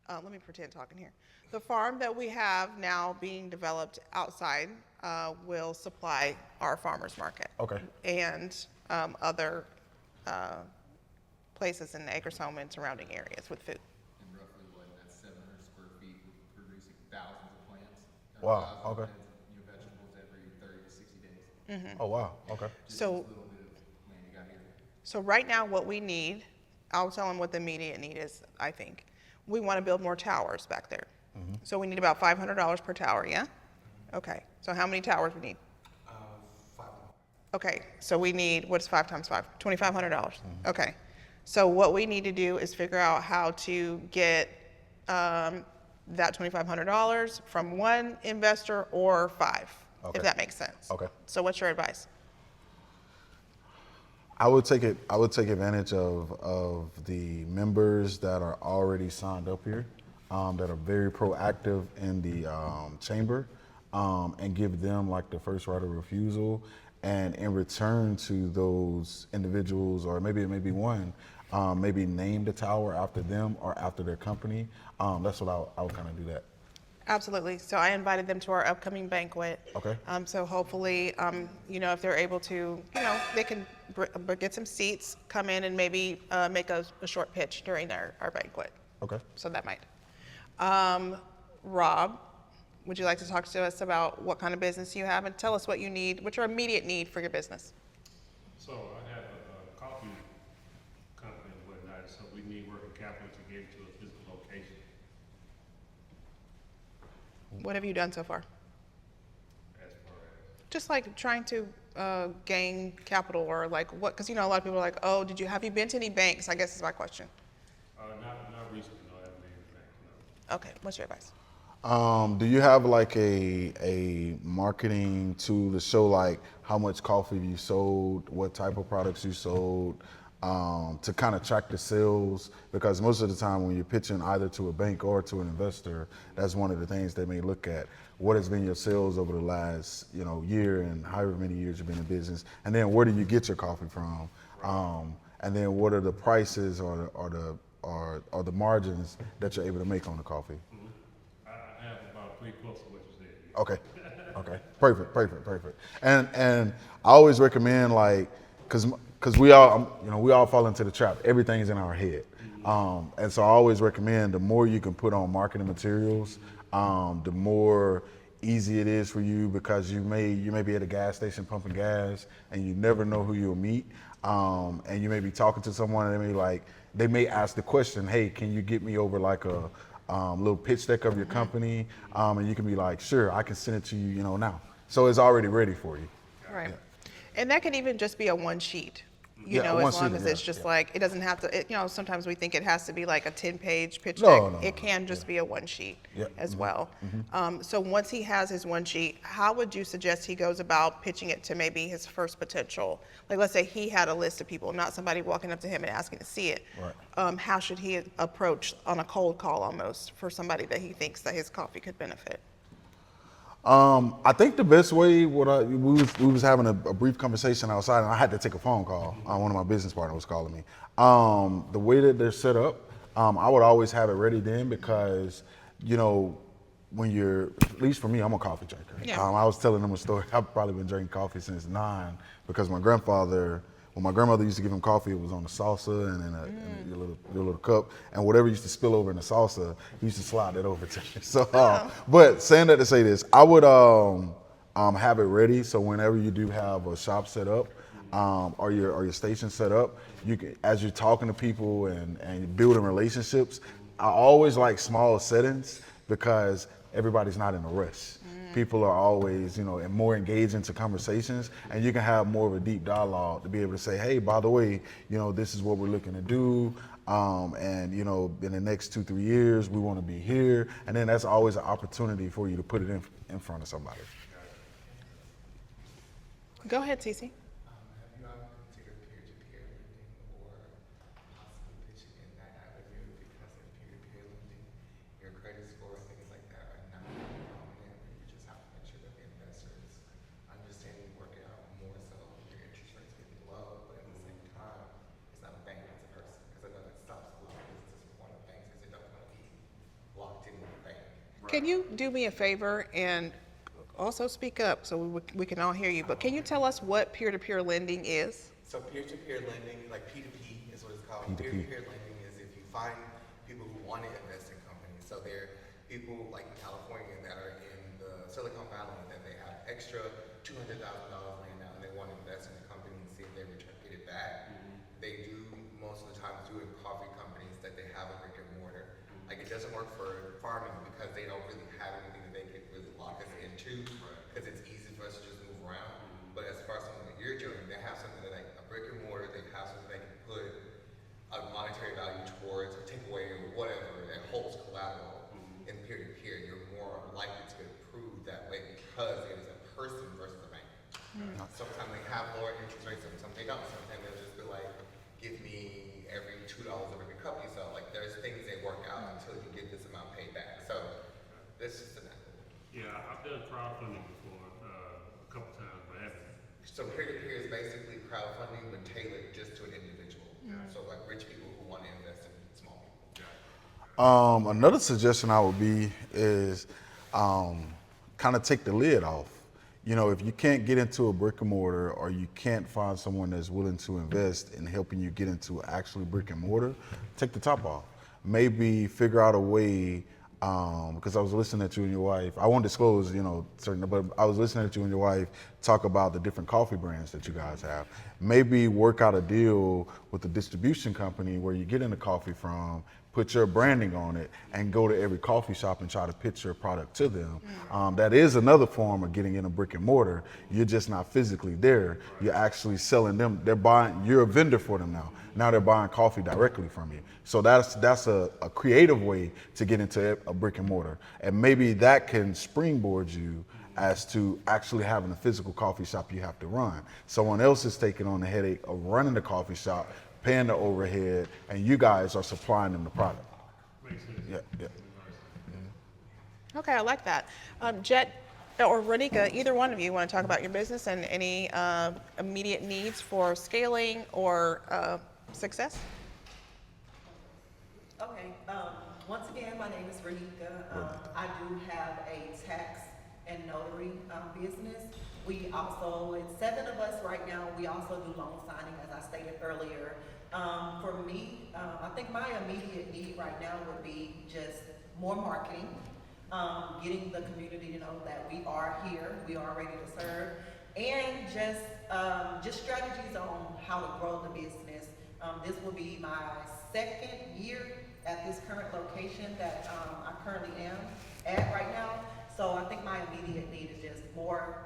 let me pretend talking here. The farm that we have now being developed outside will supply our farmers market. Okay. And other uh, places in the Acres Home and surrounding areas with food. And roughly what, that's 700 square feet, we're producing thousands of plants. Wow, Thousands okay. of plants of new vegetables every 30 to 60 days. Oh, wow, okay. Just So, this little bit of land you got here. so right now what we need, I'll tell them what the immediate need is, I think. We want to build more towers back there. So we need about $500 per tower, yeah? Okay, so how many towers we need? 5. Okay, so we need, what's 5 times 5? $2,500. Okay, so what we need to do is figure out how to get that $2,500 from one investor or 5, Okay. if that makes sense. Okay. So what's your advice? I would take advantage of the members that are already signed up here, that are very proactive in the chamber, and give them like the first right of refusal. And in return to those individuals, or maybe it may be one, maybe name the tower after them or after their company. That's what I would kind of do that. Absolutely. So I invited them to our upcoming banquet. Okay. So hopefully, if they're able to, they can get some seats, come in and maybe make a short pitch during our banquet. Okay. So that might. Rob, would you like to talk to us about what kind of business you have and tell us what you need, what's your immediate need for your business? So I have a coffee company and whatnot, so we need working capital to get into a physical location. What have you done so far? As far as Just like trying to gain capital or like what, because a lot of people are like, oh, have you been to any banks? I guess is my question. not recently, no, I haven't been in the bank, no. Okay, what's your advice? Do you have like a marketing tool to show like how much coffee you sold, what type of products you sold, to kind of track the sales? Because most of the time when you're pitching either to a bank or to an investor, that's one of the things they may look at. What has been your sales over the last year and however many years you've been in business, and then where do you get your coffee from? And then what are the prices or the margins that you're able to make on the coffee? I have about 3 close to what you said. Yeah. Okay. Okay. Perfect. And I always recommend because we all fall into the trap. Everything's in our head. And so I always recommend the more you can put on marketing materials, the more easy it is for you, because you may be at a gas station pumping gas and you never know who you'll meet. And you may be talking to someone and they may ask the question, hey, can you get me over like a little pitch deck of your company? And you can be like, sure, I can send it to you, now. So it's already ready for you. Right. And that could even just be a one sheet, Yeah, as one long sheet, as yeah, it's just yeah. like, it doesn't have to, sometimes we think it has to be like a 10-page pitch No, deck. no, It no, can just be a one sheet Yeah. as well. So once he has his one sheet, how would you suggest he goes about pitching it to maybe his first potential? Like, let's say he had a list of people, not somebody walking up to him and asking to see it. Right. How should he approach on a cold call almost for somebody that he thinks that his coffee could benefit? I think the best way, we was having a brief conversation outside, and I had to take a phone call. One of my business partners was calling me. The way that they're set up, I would always have it ready then, because when you're, at least for me, I'm a coffee drinker. Yeah. I was telling them a story. I've probably been drinking coffee since 9, because my grandfather, when my grandmother used to give him coffee, it was on a salsa and in a little cup, and whatever used to spill over in the salsa, he used to slide that over to me. So, but saying that to say this, I would have it ready, so whenever you do have a shop set up, or your station set up, you can, as you're talking to people and building relationships, I always like small settings, because everybody's not in a rush. People are always, and more engaged into conversations, and you can have more of a deep dialogue to be able to say, hey, by the way, this is what we're looking to do. And in the next 2-3 years, we want to be here. And then that's always an opportunity for you to put it in front of somebody. Go ahead, Cece. Have you ever considered peer-to-peer lending or possibly pitching in that avenue? Because in peer-to-peer lending, your credit score and things like that are not very prominent, and you just have to make sure that the investors understand and work it out more so your interest rates may be low, but at the same time, it's not a bank, it's a person. Because I know that stops a lot of businesses from wanting banks because they don't want to be Can you do me a favor and also speak up so we can all hear you, but can you tell us what peer-to-peer lending is? So peer-to-peer lending, like P2P is what it's called. P2P. Peer-to-peer lending is if you find people who want to invest in companies. So there are people like in California that are in the Silicon Valley that they have extra $200,000 laying out and they want to invest in a company and see if they get it back. They do most of the time do in coffee companies that they have a brick and mortar. Like it doesn't work for farming because they don't really have anything that they can really lock us into because it's easy for us to just move around. But as far as something that you're doing, they have something that like a brick and mortar, they have something they can put a monetary value towards or take away or whatever that holds collateral. In peer-to-peer, you're more likely to get approved that way because it is a person versus a bank. Sometimes they have lower interest rates, sometimes they don't. Sometimes they'll just be like, give me every $2 every cup you sell. Like there's things they work out until you get this amount paid back. So that's just an example. Yeah, I've done crowdfunding before, a couple times, but I haven't. So peer-to-peer is basically crowdfunding but tailored just to an individual. So like rich people who want to invest in small people. Another suggestion I would be is kind of take the lid off. You know, if you can't get into a brick and mortar or you can't find someone that's willing to invest in helping you get into actually brick and mortar, take the top off. Maybe figure out a way, because I was listening to you and your wife, I won't disclose, you know, certain, but I was listening to you and your wife talk about the different coffee brands that you guys have. Maybe work out a deal with the distribution company where you get into coffee from, put your branding on it, and go to every coffee shop and try to pitch your product to them. That is another form of getting in a brick and mortar. You're just not physically there. You're actually selling them. They're buying. You're a vendor for them now. Now they're buying coffee directly from you. So that's a creative way to get into a brick and mortar. And maybe that can springboard you as to actually having a physical coffee shop you have to run. Someone else is taking on the headache of running the coffee shop, paying the overhead, and you guys are supplying them the product. Makes sense. Yeah. Okay, I like that. Jet or Ronika, either one of you want to talk about your business and any immediate needs for scaling or success? Okay, once again, my name is Ronika. I do have a tax and notary business. We also, it's 7 of us right now, we also do loan signing, as I stated earlier. For me, I think my immediate need right now would be just more marketing, getting the community to know that we are here, we are ready to serve, and just strategies on how to grow the business. This will be my 2nd year at this current location that I currently am at right now. So I think my immediate need is just more